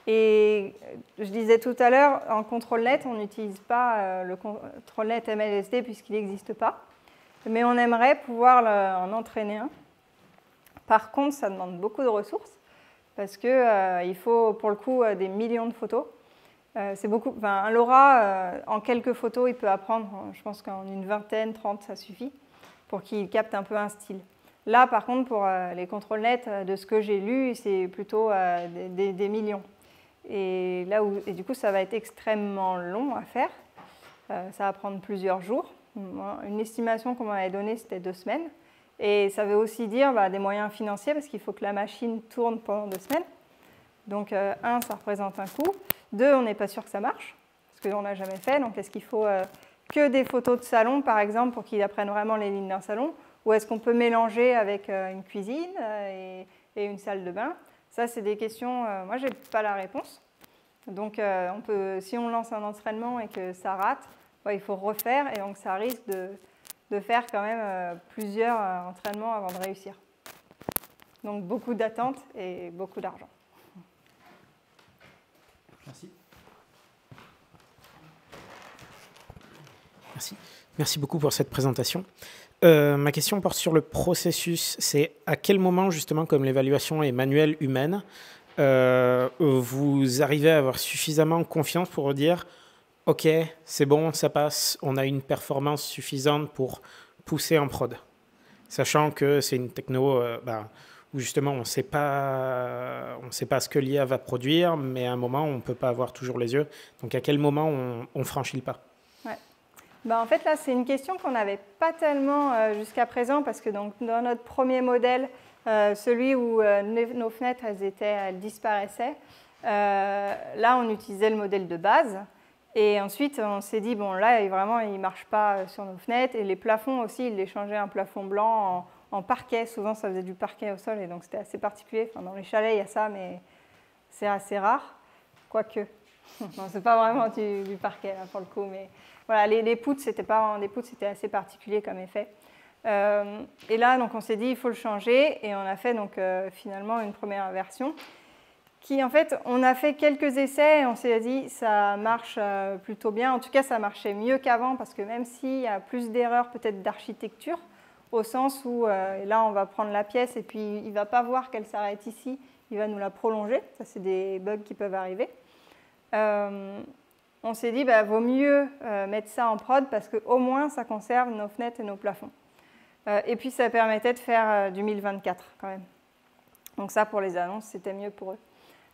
Et je disais tout à l'heure, en contrôle net, on n'utilise pas le contrôle net MLSD puisqu'il n'existe pas. Mais on aimerait pouvoir en entraîner un. Par contre, ça demande beaucoup de ressources parce qu'il faut pour le coup des millions de photos. C'est beaucoup. Un LoRa, en quelques photos, il peut apprendre, je pense qu'en une vingtaine, 30, ça suffit pour qu'il capte un peu un style. Là, par contre, pour les contrôles nets, de ce que j'ai lu, c'est plutôt des millions. Et du coup, ça va être extrêmement long à faire. Ça va prendre plusieurs jours. Une estimation qu'on m'avait donnée, c'était 2 semaines. Et ça veut aussi dire des moyens financiers, parce qu'il faut que la machine tourne pendant 2 semaines. Donc, 1, ça représente un coût. 2, on n'est pas sûr que ça marche, parce qu'on n'a jamais fait. Donc, est-ce qu'il faut que des photos de salon, par exemple, pour qu'il apprenne vraiment les lignes d'un salon? Ou est-ce qu'on peut mélanger avec une cuisine et une salle de bain? Ça, c'est des questions, moi, je n'ai pas la réponse. Donc, si on lance un entraînement et que ça rate, il faut refaire et donc ça risque de faire quand même plusieurs entraînements avant de réussir. Donc, beaucoup d'attentes et beaucoup d'argent. Merci. Merci beaucoup pour cette présentation. Ma question porte sur le processus. C'est à quel moment, justement, comme l'évaluation est manuelle humaine, vous arrivez à avoir suffisamment confiance pour dire « Ok, c'est bon, ça passe, on a une performance suffisante pour pousser en prod », sachant que c'est une techno où justement on ne sait pas ce que l'IA va produire, mais à un moment on ne peut pas avoir toujours les yeux. Donc à quel moment on franchit le pas? En fait, là, c'est une question qu'on n'avait pas tellement jusqu'à présent, parce que donc, dans notre premier modèle, celui où nos fenêtres elles disparaissaient, là, on utilisait le modèle de base. Et ensuite, on s'est dit, bon, là, vraiment, il ne marche pas sur nos fenêtres. Et les plafonds aussi, il les changeait un plafond blanc en parquet. Souvent, ça faisait du parquet au sol, et donc c'était assez particulier. Enfin, dans les chalets, il y a ça, mais c'est assez rare. Quoique. Non, c'est pas vraiment du parquet, là, pour le coup, mais... Voilà, les poutres, c'était pas vraiment des poutres, c'était assez particulier comme effet. Et là, donc, on s'est dit, il faut le changer, et on a fait donc, finalement une première version qui, en fait, on a fait quelques essais, et on s'est dit, ça marche plutôt bien. En tout cas, ça marchait mieux qu'avant, parce que même s'il y a plus d'erreurs peut-être d'architecture, au sens où là, on va prendre la pièce, et puis il ne va pas voir qu'elle s'arrête ici, il va nous la prolonger. Ça, c'est des bugs qui peuvent arriver. On s'est dit, vaut mieux mettre ça en prod parce qu'au moins, ça conserve nos fenêtres et nos plafonds. Et puis, ça permettait de faire du 1024 quand même. Donc ça, pour les annonces, c'était mieux pour eux.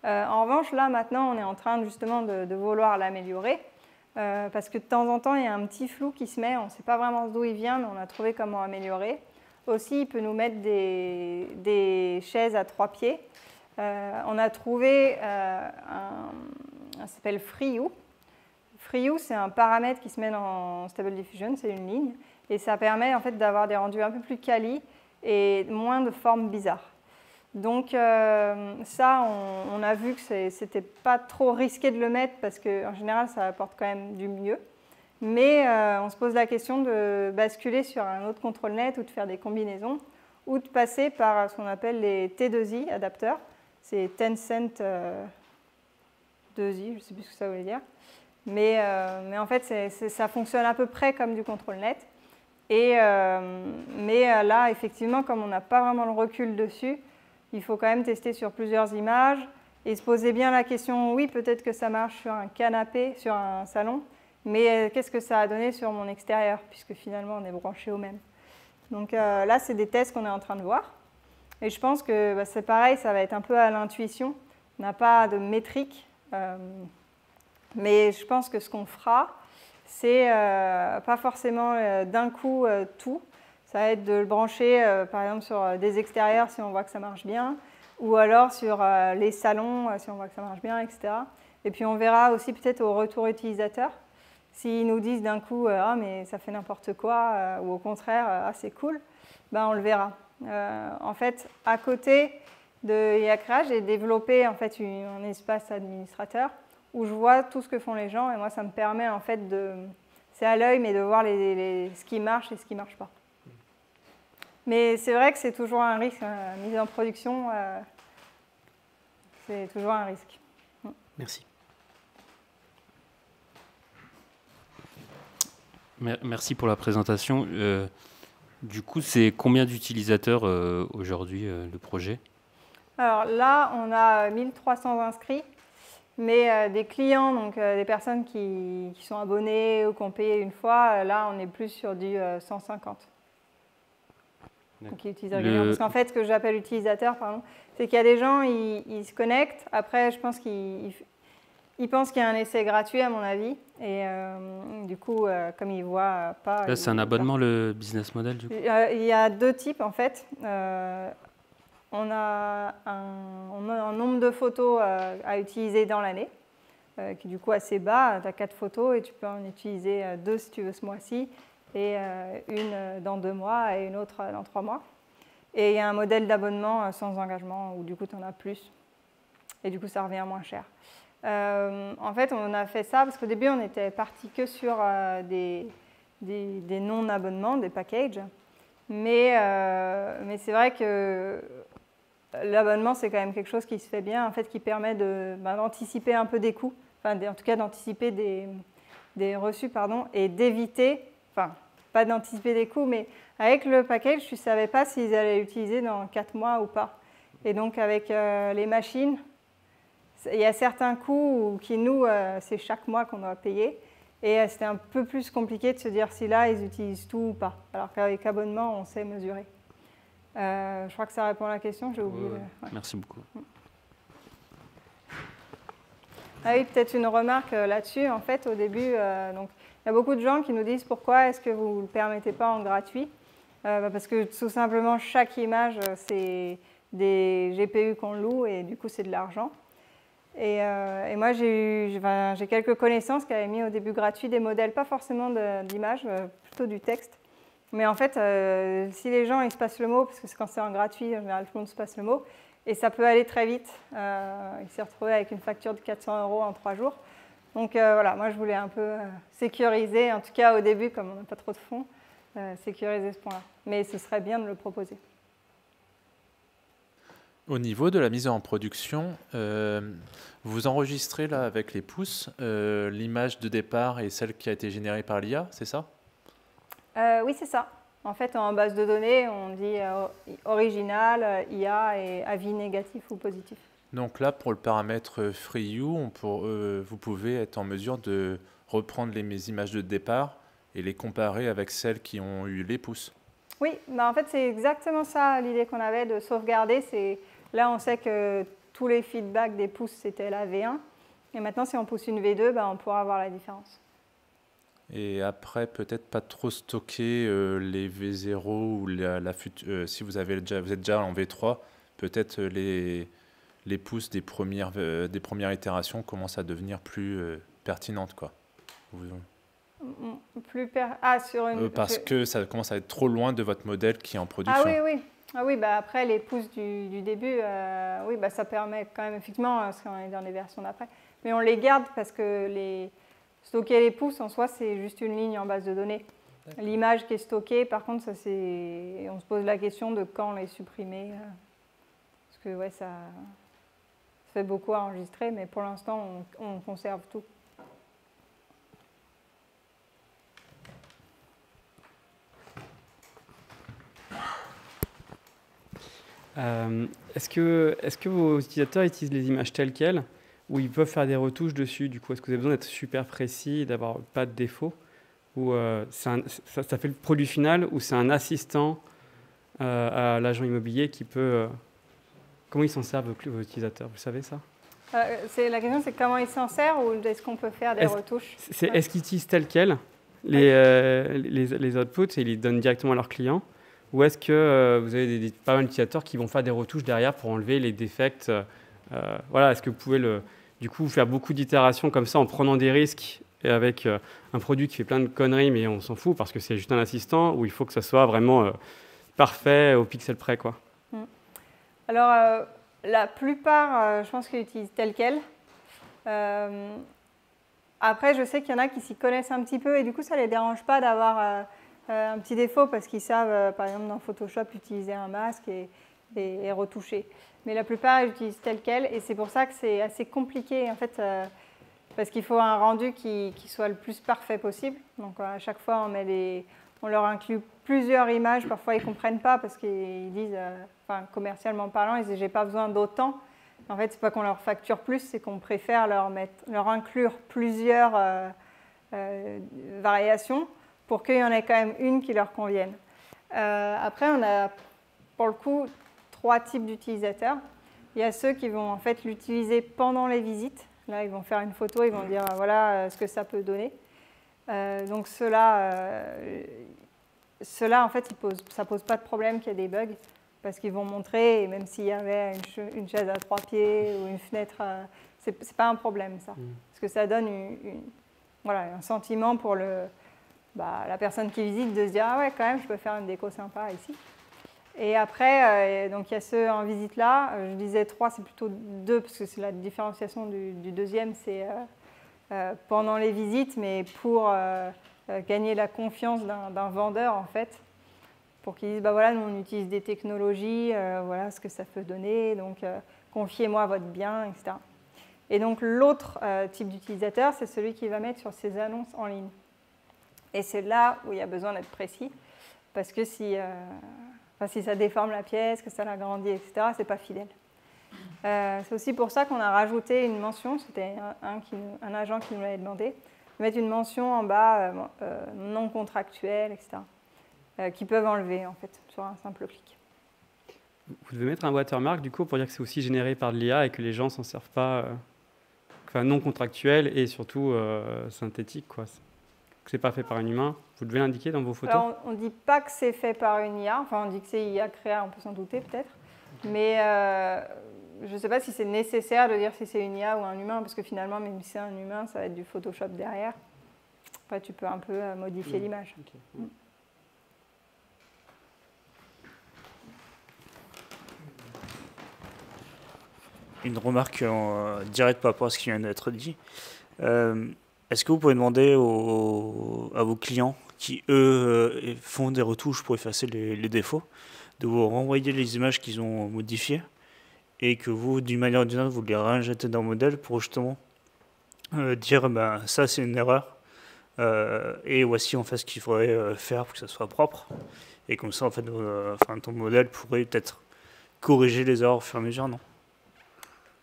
En revanche, là, maintenant, on est en train justement de vouloir l'améliorer parce que de temps en temps, il y a un petit flou qui se met. On ne sait pas vraiment d'où il vient, mais on a trouvé comment améliorer. Aussi, il peut nous mettre des chaises à 3 pieds. On a trouvé ça s'appelle FreeU. FreeU, c'est un paramètre qui se met dans Stable Diffusion, c'est une ligne, et ça permet en fait d'avoir des rendus un peu plus quali et moins de formes bizarres. Donc ça, on a vu que c'était pas trop risqué de le mettre parce qu'en général, ça apporte quand même du mieux. Mais on se pose la question de basculer sur un autre contrôle net ou de faire des combinaisons ou de passer par ce qu'on appelle les T2I adapteurs. C'est Tencent 2i, je ne sais plus ce que ça voulait dire. Mais en fait, ça fonctionne à peu près comme du contrôle net. Mais là, effectivement, comme on n'a pas vraiment le recul dessus, il faut quand même tester sur plusieurs images et se poser bien la question, oui, peut-être que ça marche sur un canapé, sur un salon, mais qu'est-ce que ça a donné sur mon extérieur, puisque finalement, on est branché au même. Donc là, c'est des tests qu'on est en train de voir. Et je pense que c'est pareil, ça va être un peu à l'intuition. On n'a pas de métrique. Mais je pense que ce qu'on fera, c'est pas forcément d'un coup tout. Ça va être de le brancher, par exemple, sur des extérieurs si on voit que ça marche bien, ou alors sur les salons si on voit que ça marche bien, etc. Et puis on verra aussi peut-être au retour utilisateur. S'ils nous disent d'un coup « Ah, mais ça fait n'importe quoi » ou au contraire « Ah, c'est cool », ben, on le verra. En fait, à côté de Iacrea, j'ai développé en fait, un espace administrateur où je vois tout ce que font les gens et moi, ça me permet en fait de... C'est à l'œil, mais de voir ce qui marche et ce qui ne marche pas. Mais c'est vrai que c'est toujours un risque. La mise en production, c'est toujours un risque. Merci. Merci pour la présentation. Du coup, c'est combien d'utilisateurs aujourd'hui, le projet? Alors là, on a 1300 inscrits, mais des clients, donc des personnes qui sont abonnés ou qui ont payé une fois, là, on est plus sur du 150. Donc, qui utilisent régulièrement. Parce qu'en fait, ce que j'appelle utilisateur, c'est qu'il y a des gens, ils se connectent. Après, je pense qu'ils pensent qu'il y a un essai gratuit, à mon avis. Et du coup, comme ils ne voient pas... Là, c'est un abonnement, le business model, du coup? Il y a deux types, en fait. On a un nombre de photos à utiliser dans l'année, qui est du coup assez bas. Tu as 4 photos et tu peux en utiliser 2 si tu veux ce mois-ci, et une dans 2 mois et une autre dans 3 mois. Et il y a un modèle d'abonnement sans engagement où du coup tu en as plus. Et du coup ça revient moins cher. En fait, on a fait ça parce qu'au début on était parti que sur des non-abonnements, des packages. Mais c'est vrai que l'abonnement, c'est quand même quelque chose qui se fait bien, en fait, qui permet d'anticiper un peu des coûts, enfin, en tout cas d'anticiper des reçus, pardon, et d'éviter, enfin, pas d'anticiper des coûts, mais avec le package, je ne savais pas s'ils allaient l'utiliser dans 4 mois ou pas. Et donc, avec les machines, il y a certains coûts qui, nous, c'est chaque mois qu'on doit payer. Et c'était un peu plus compliqué de se dire si là, ils utilisent tout ou pas. Alors qu'avec abonnement, on sait mesurer. Je crois que ça répond à la question, j'ai oublié. Ouais. Merci beaucoup. Ah oui, peut-être une remarque là-dessus. En fait, au début, donc, il y a beaucoup de gens qui nous disent pourquoi est-ce que vous ne le permettez pas en gratuit. Parce que tout simplement, chaque image, c'est des GPU qu'on loue et du coup, c'est de l'argent. Et moi, j'ai quelques connaissances qui avaient mis au début gratuit des modèles, pas forcément d'images, plutôt du texte. Mais en fait, si les gens ils se passent le mot, parce que quand c'est en gratuit, en général, tout le monde se passe le mot, et ça peut aller très vite. Il s'est retrouvé avec une facture de 400 € en 3 jours. Donc voilà, moi je voulais un peu sécuriser, en tout cas au début, comme on n'a pas trop de fonds, sécuriser ce point-là. Mais ce serait bien de le proposer. Au niveau de la mise en production, vous enregistrez là avec les pouces l'image de départ et celle qui a été générée par l'IA, c'est ça? Oui, c'est ça. En fait, en base de données, on dit original, IA et avis négatif ou positif. Donc là, pour le paramètre FreeU, vous pouvez être en mesure de reprendre les images de départ et les comparer avec celles qui ont eu les pouces. Oui, en fait, c'est exactement ça l'idée qu'on avait de sauvegarder. Là, on sait que tous les feedbacks des pouces, c'était la V1. Et maintenant, si on pousse une V2, on pourra voir la différence. Et après, peut-être pas trop stocker les V0 ou si vous êtes déjà en V3, peut-être les pouces des premières itérations commencent à devenir plus pertinentes, quoi. Parce que ça commence à être trop loin de votre modèle qui est en production. Ah oui, après les pouces du début, ça permet quand même effectivement, parce qu'on est dans les versions d'après, mais on les garde parce que stocker les pouces en soi, c'est juste une ligne en base de données. L'image qui est stockée, par contre, on se pose la question de quand les supprimer, parce que Ça fait beaucoup à enregistrer, mais pour l'instant, on conserve tout. Est-ce que vos utilisateurs utilisent les images telles quelles ou ils peuvent faire des retouches dessus? Du coup, est-ce que vous avez besoin d'être super précis et d'avoir pas de défaut? Ou ça fait le produit final ou c'est un assistant à l'agent immobilier qui peut... comment ils s'en servent vos utilisateurs? Vous savez ça? La question, c'est comment ils s'en servent ou est-ce qu'on peut faire des retouches? Est-ce qu'ils utilisent telles quelles les outputs et ils les donnent directement à leurs clients? Ou est-ce que vous avez pas mal d'utilisateurs qui vont faire des retouches derrière pour enlever les défects? Voilà, est-ce que vous pouvez du coup faire beaucoup d'itérations comme ça en prenant des risques et avec un produit qui fait plein de conneries mais on s'en fout parce que c'est juste un assistant, ou il faut que ça soit vraiment parfait au pixel près, quoi? Alors, la plupart, je pense qu'ils utilisent tel quel. Après, je sais qu'il y en a qui s'y connaissent un petit peu et du coup, ça ne les dérange pas d'avoir un petit défaut parce qu'ils savent, par exemple, dans Photoshop, utiliser un masque et retoucher. Mais la plupart, ils utilisent tel quel et c'est pour ça que c'est assez compliqué, en fait, parce qu'il faut un rendu qui soit le plus parfait possible. Donc, à chaque fois, on leur inclut plusieurs images. Parfois, ils ne comprennent pas parce qu'ils disent, commercialement parlant, ils disent « j'ai pas besoin d'autant ». En fait, ce n'est pas qu'on leur facture plus, c'est qu'on préfère leur inclure plusieurs variations pour qu'il y en ait quand même une qui leur convienne. Après, on a pour le coup 3 types d'utilisateurs. Il y a ceux qui vont en fait l'utiliser pendant les visites. Là, ils vont faire une photo, ils vont dire voilà ce que ça peut donner. Donc ceux-là, en fait, ça ne pose pas de problème qu'il y ait des bugs. Parce qu'ils vont montrer, et même s'il y avait une chaise à 3 pieds ou une fenêtre, c'est pas un problème ça. Parce que ça donne un sentiment pour la personne qui visite de se dire ah ouais quand même je peux faire une déco sympa ici. Et après, donc il y a ceux en visite là, je disais 3, c'est plutôt 2 parce que c'est la différenciation du deuxième, c'est pendant les visites, mais pour gagner la confiance d'un vendeur en fait. Pour qu'ils disent, bah voilà, nous on utilise des technologies, voilà ce que ça peut donner, donc confiez-moi votre bien, etc. Et donc l'autre type d'utilisateur, c'est celui qui va mettre sur ses annonces en ligne. Et c'est là où il y a besoin d'être précis, parce que si ça déforme la pièce, que ça l'agrandit, etc., c'est pas fidèle. C'est aussi pour ça qu'on a rajouté une mention, c'était un agent qui nous l'avait demandé, de mettre une mention en bas, non contractuelle, etc. Qui peuvent enlever en fait sur un simple clic. Vous devez mettre un watermark du coup pour dire que c'est aussi généré par de l'IA et que les gens s'en servent pas, non contractuel et surtout synthétique, quoi. Que c'est pas fait par un humain. Vous devez l'indiquer dans vos photos. Alors, on ne dit pas que c'est fait par une IA, enfin on dit que c'est IA créa, on peut s'en douter peut-être, mais je ne sais pas si c'est nécessaire de dire si c'est une IA ou un humain, parce que finalement même si c'est un humain, ça va être du Photoshop derrière. Après tu peux un peu modifier l'image. Okay. Une remarque directe par rapport à ce qui vient d'être dit. Est-ce que vous pouvez demander à vos clients qui, eux, font des retouches pour effacer les défauts, de vous renvoyer les images qu'ils ont modifiées et que vous, d'une manière ou d'une autre, vous les réinjectez dans le modèle pour justement dire ça c'est une erreur et voici en fait ce qu'il faudrait faire pour que ça soit propre. Et comme ça, en fait, ton modèle pourrait peut-être corriger les erreurs au fur et à mesure, non ?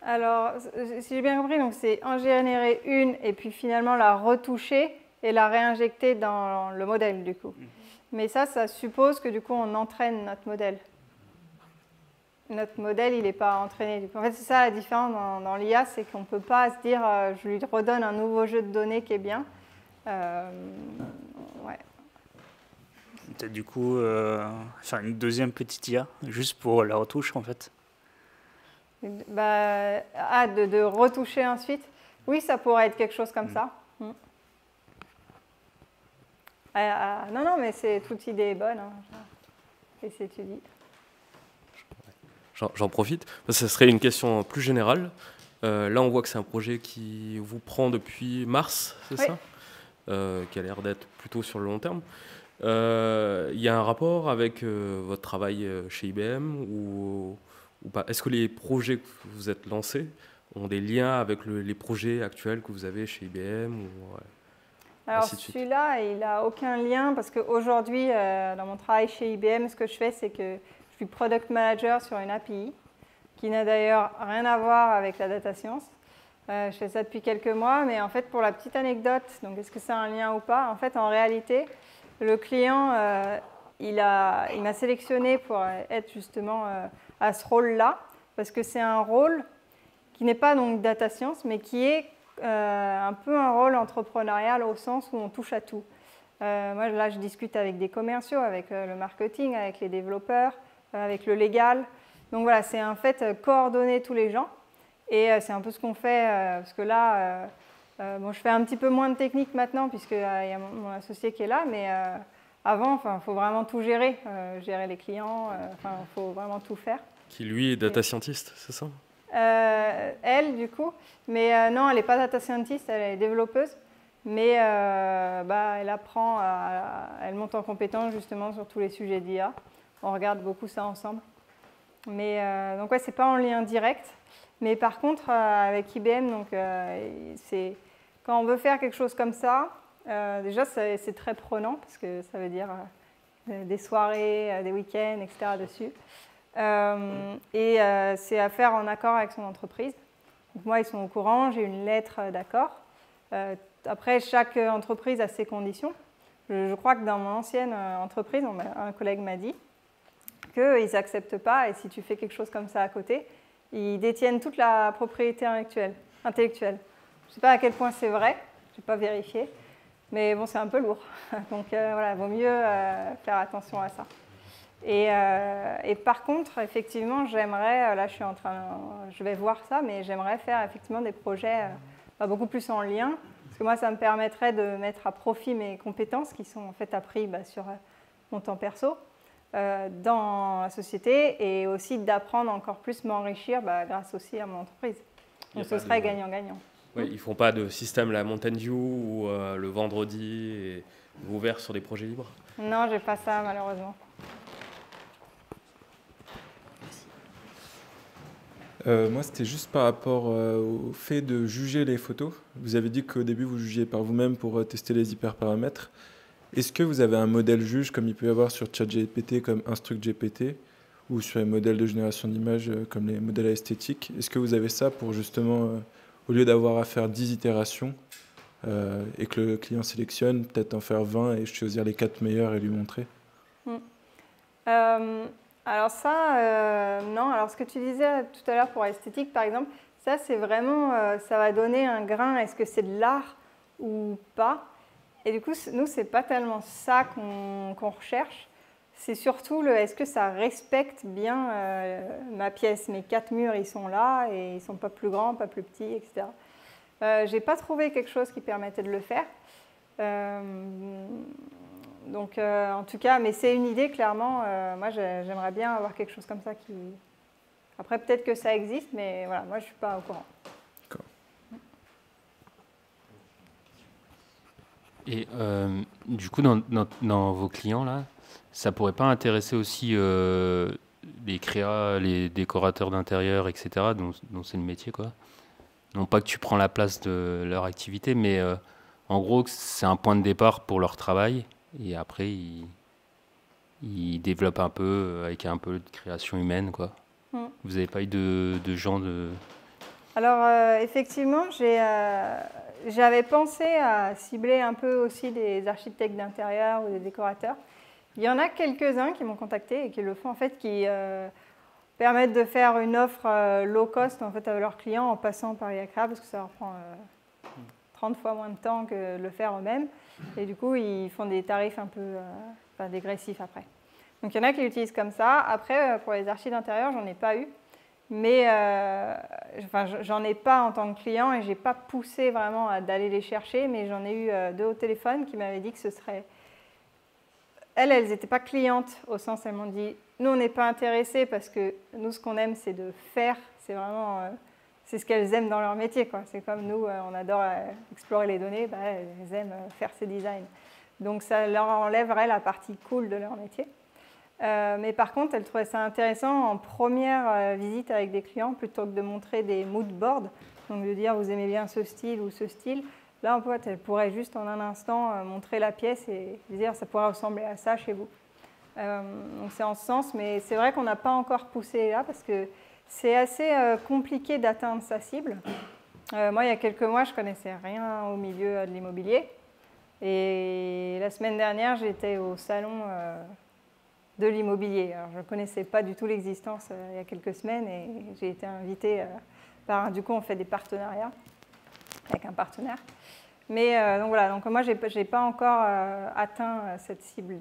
Alors, si j'ai bien compris, donc c'est en générer une et puis finalement la retoucher et la réinjecter dans le modèle du coup. Mais ça suppose que du coup on entraîne notre modèle. Notre modèle, il n'est pas entraîné. En fait, c'est ça la différence dans l'IA, c'est qu'on ne peut pas se dire je lui redonne un nouveau jeu de données qui est bien. Ouais. Peut-être du coup faire une deuxième petite IA juste pour la retouche en fait. De retoucher ensuite. Oui, ça pourrait être quelque chose comme ça. Non, mais toute idée est bonne. Hein. Et c'est étudié. J'en profite. Ce serait une question plus générale. Là, on voit que c'est un projet qui vous prend depuis mars, c'est ça ? Qui a l'air d'être plutôt sur le long terme. Il y a un rapport avec votre travail chez IBM ou pas? Est-ce que les projets que vous êtes lancés ont des liens avec les projets actuels que vous avez chez IBM ou, Alors celui-là, il n'a aucun lien parce qu'aujourd'hui, dans mon travail chez IBM, ce que je fais, c'est que je suis product manager sur une API qui n'a d'ailleurs rien à voir avec la data science. Je fais ça depuis quelques mois, mais en fait, pour la petite anecdote, donc est-ce que c'est un lien ou pas? En fait, en réalité, le client, il m'a sélectionné pour être justement à ce rôle-là, parce que c'est un rôle qui n'est pas donc data science, mais qui est un peu un rôle entrepreneurial au sens où on touche à tout. Moi, là, je discute avec des commerciaux, avec le marketing, avec les développeurs, avec le légal. Donc voilà, c'est en fait coordonner tous les gens. Et c'est un peu ce qu'on fait, parce que là, bon, je fais un petit peu moins de technique maintenant, puisqu'il y a mon associé qui est là, mais avant, il faut vraiment tout gérer, gérer les clients, il faut vraiment tout faire. Qui, lui, est data scientist, c'est ça? Elle, du coup, mais non, elle n'est pas data scientist, elle est développeuse, mais elle apprend, elle monte en compétence justement sur tous les sujets d'IA. On regarde beaucoup ça ensemble. Mais donc ouais, c'est pas en lien direct, mais par contre avec IBM, donc quand on veut faire quelque chose comme ça, déjà c'est très prenant parce que ça veut dire des soirées, des week-ends, etc. dessus. C'est à faire en accord avec son entreprise. Donc moi, ils sont au courant, j'ai une lettre d'accord. Après, chaque entreprise a ses conditions. Je crois que dans mon ancienne entreprise, un collègue m'a dit qu'ils n'acceptent pas, et si tu fais quelque chose comme ça à côté, ils détiennent toute la propriété intellectuelle. Je ne sais pas à quel point c'est vrai, je n'ai pas vérifié, mais bon, c'est un peu lourd. Donc voilà, il vaut mieux faire attention à ça. Et par contre, effectivement, j'aimerais, là je vais voir ça, mais j'aimerais faire effectivement des projets beaucoup plus en lien, parce que moi, ça me permettrait de mettre à profit mes compétences qui sont en fait apprises sur mon temps perso dans la société, et aussi d'apprendre encore plus, m'enrichir grâce aussi à mon entreprise. Donc ce serait gagnant-gagnant. Oui, ils ne font pas de système la Mountain View où le vendredi est ouvert sur des projets libres? Non, j'ai pas ça malheureusement. Moi, c'était juste par rapport au fait de juger les photos. Vous avez dit qu'au début, vous jugiez par vous-même pour tester les hyperparamètres. Est-ce que vous avez un modèle juge comme il peut y avoir sur ChatGPT comme InstructGPT ou sur les modèles de génération d'images comme les modèles esthétiques? Est-ce que vous avez ça pour justement, au lieu d'avoir à faire 10 itérations et que le client sélectionne, peut-être en faire 20 et choisir les 4 meilleurs et lui montrer? Alors ça, non. Alors ce que tu disais tout à l'heure pour l'esthétique, par exemple, ça c'est vraiment, ça va donner un grain, est-ce que c'est de l'art ou pas? Et du coup, nous, c'est pas tellement ça qu'on recherche. C'est surtout est-ce que ça respecte bien ma pièce? Mes 4 murs, ils sont là et ils sont pas plus grands, pas plus petits, etc. J'ai pas trouvé quelque chose qui permettait de le faire. Donc, en tout cas, mais c'est une idée, clairement. Moi, j'aimerais bien avoir quelque chose comme ça qui... Après, peut-être que ça existe, mais voilà, moi, je ne suis pas au courant. D'accord. Et du coup, dans vos clients, là, ça ne pourrait pas intéresser aussi les créas, les décorateurs d'intérieur, etc., dont c'est le métier, quoi? Non pas que tu prends la place de leur activité, mais en gros, c'est un point de départ pour leur travail. Et après, ils développent un peu avec un peu de création humaine, quoi. Vous n'avez pas eu de gens de... Alors, effectivement, j'avais pensé à cibler un peu aussi des architectes d'intérieur ou des décorateurs. Il y en a quelques-uns qui m'ont contacté et qui le font, en fait, qui permettent de faire une offre low cost en fait, à leurs clients en passant par IACRA, parce que ça leur prend 30 fois moins de temps que de le faire eux-mêmes. Et du coup, ils font des tarifs un peu dégressifs après. Donc, il y en a qui l'utilisent comme ça. Après, pour les archis d'intérieur, j'en ai pas eu. Mais j'en ai pas en tant que client et je n'ai pas poussé vraiment d'aller les chercher. Mais j'en ai eu 2 au téléphone qui m'avaient dit que ce serait... Elles n'étaient pas clientes au sens, elles m'ont dit, nous, on n'est pas intéressés parce que nous, ce qu'on aime, c'est de faire. C'est vraiment... c'est ce qu'elles aiment dans leur métier, quoi. C'est comme nous, on adore explorer les données, elles aiment faire ces designs. Donc ça leur enlèverait la partie cool de leur métier. Mais par contre, elle trouvait ça intéressant en première visite avec des clients, plutôt que de montrer des mood boards, donc de dire vous aimez bien ce style ou ce style. Là, en fait, elle pourrait juste en un instant montrer la pièce et dire ça pourrait ressembler à ça chez vous. Donc c'est en ce sens, mais c'est vrai qu'on n'a pas encore poussé là parce que c'est assez compliqué d'atteindre sa cible. Moi, il y a quelques mois, je ne connaissais rien au milieu de l'immobilier. Et la semaine dernière, j'étais au salon de l'immobilier. Alors, je ne connaissais pas du tout l'existence il y a quelques semaines et j'ai été invitée par... Du coup, on fait des partenariats avec un partenaire. Mais donc voilà, donc moi, je n'ai pas encore atteint cette cible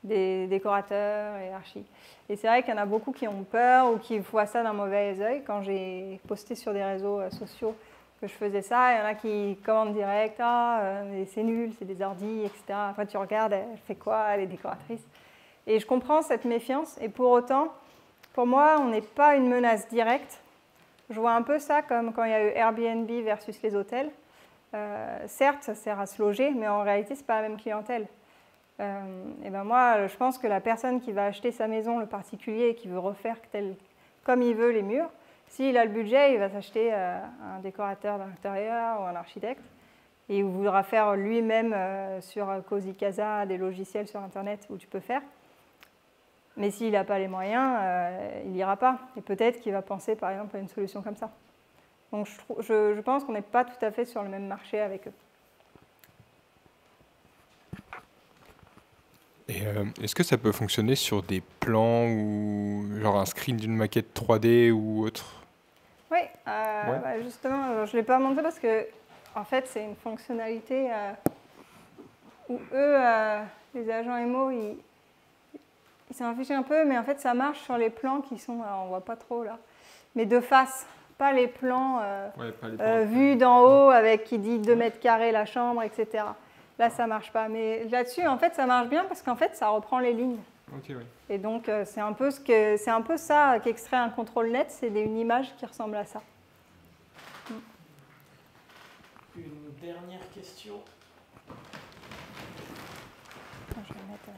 des décorateurs et archis. Et c'est vrai qu'il y en a beaucoup qui ont peur ou qui voient ça d'un mauvais œil. Quand j'ai posté sur des réseaux sociaux que je faisais ça, il y en a qui commentent direct « Ah, c'est nul, c'est des ordis, etc. » Après, tu regardes, elle fait quoi, elle est décoratrice. Et je comprends cette méfiance. Et pour autant, pour moi, on n'est pas une menace directe. Je vois un peu ça comme quand il y a eu Airbnb versus les hôtels. Certes, ça sert à se loger, mais en réalité, ce n'est pas la même clientèle. Et ben moi, je pense que la personne qui va acheter sa maison, le particulier, et qui veut refaire comme il veut les murs, s'il a le budget, il va s'acheter un décorateur d'intérieur ou un architecte. Et il voudra faire lui-même sur Cozy Casa des logiciels sur Internet où tu peux faire. Mais s'il n'a pas les moyens, il n'ira pas. Et peut-être qu'il va penser, par exemple, à une solution comme ça. Donc je pense qu'on n'est pas tout à fait sur le même marché avec eux. Et est-ce que ça peut fonctionner sur des plans ou genre un screen d'une maquette 3D ou autre? Oui, bah justement, je ne l'ai pas montré parce que en fait, c'est une fonctionnalité où eux, les agents MO, ils s'en fichent un peu, mais en fait, ça marche sur les plans qui sont, alors on ne voit pas trop là, mais de face, pas les plans, vus d'en haut avec qui dit 2 mètres carrés la chambre, etc. Là, ça ne marche pas. Mais là-dessus, en fait, ça marche bien parce qu'en fait, ça reprend les lignes. Okay, oui. Et donc, c'est un peu ça qu'extrait un contrôle net, c'est une image qui ressemble à ça. Une dernière question. Je vais mettre,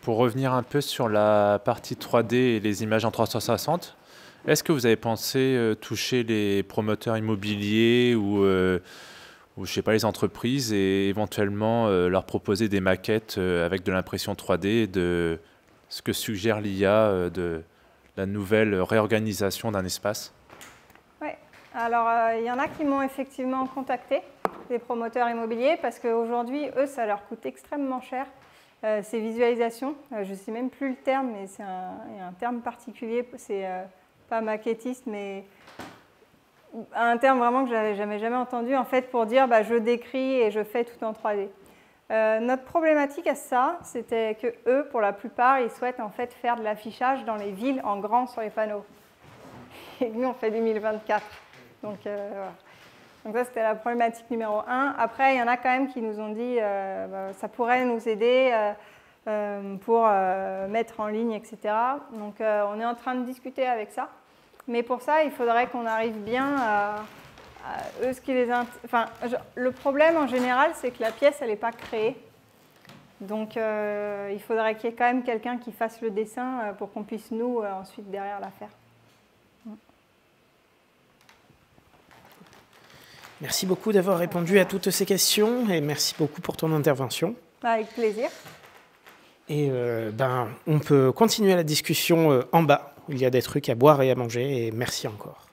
Pour revenir un peu sur la partie 3D et les images en 360, est-ce que vous avez pensé toucher les promoteurs immobiliers ou je sais pas, les entreprises et éventuellement leur proposer des maquettes avec de l'impression 3D de ce que suggère l'IA de la nouvelle réorganisation d'un espace? Oui, alors il y en a qui m'ont effectivement contacté, des promoteurs immobiliers, parce qu'aujourd'hui, eux, ça leur coûte extrêmement cher, ces visualisations. Je ne sais même plus le terme, mais il y a un terme particulier, c'est pas maquettiste, mais un terme vraiment que je n'avais jamais entendu, en fait, pour dire je décris et je fais tout en 3D. Notre problématique à ça, c'était que eux, pour la plupart, ils souhaitent en fait faire de l'affichage dans les villes en grand sur les panneaux. Et nous, on fait 2024. Donc, voilà. Donc ça, c'était la problématique numéro 1. Après, il y en a quand même qui nous ont dit ça pourrait nous aider pour mettre en ligne, etc. Donc, on est en train de discuter avec ça. Mais pour ça, il faudrait qu'on arrive bien à eux, ce qui les le problème en général, c'est que la pièce, elle n'est pas créée. Donc, il faudrait qu'il y ait quand même quelqu'un qui fasse le dessin pour qu'on puisse, nous, ensuite, derrière, la faire. Merci beaucoup d'avoir répondu à toutes ces questions et merci beaucoup pour ton intervention. Avec plaisir. Et on peut continuer la discussion en bas. Il y a des trucs à boire et à manger et merci encore.